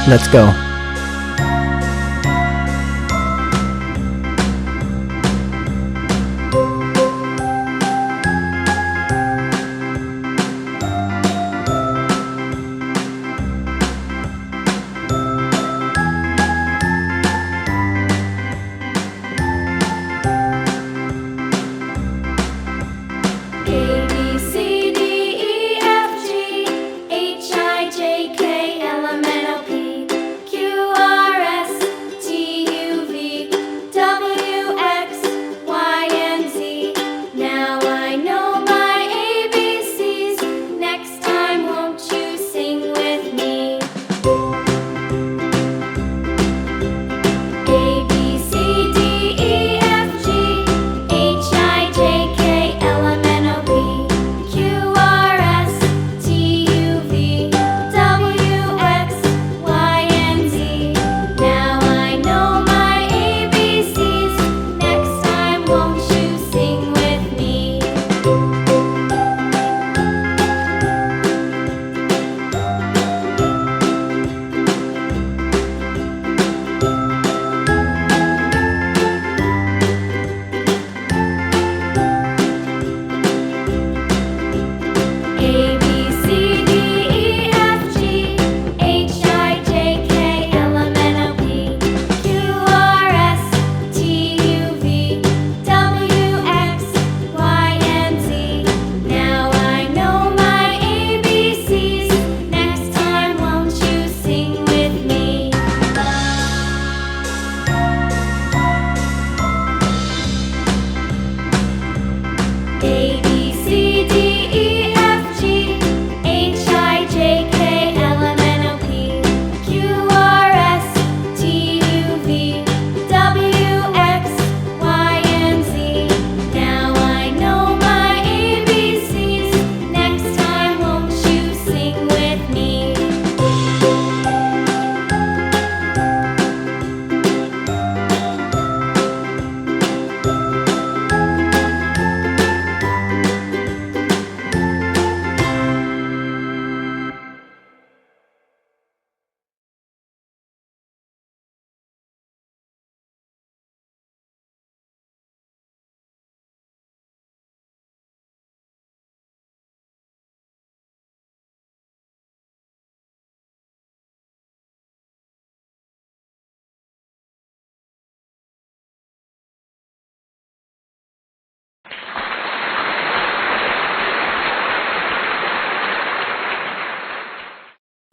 Let's go. A, B, C, D, E, F, G, H, I, J, K, L, M, N, O, P, Q, R, S, T, U, V, W, X, Y, and Z. Now I know my ABCs. Next time, won't you sing with me? A, B, C, D, E, F, G, H, I, J, K, L, M, N, O, P, Q, R, S, T, U, V, W, X, Y, and Z. Now I know my ABCs. Next time, won't you sing with me? A, B, C, D, E, F, G, H, I, J, K, L, M, N, O, P, Q, R, S, T, U, V, W, X, Y, and Z. Now I know my ABCs. Next time, won't you sing with me? A, B, C, D, E, F, G, H, I, J, K, L, M, N, O, P, Q, R, S, T, U, V, W, X, Y, and Z. Now I know my ABCs. Next time, won't you sing with me?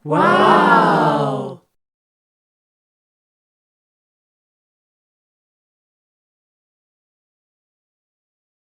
Wow!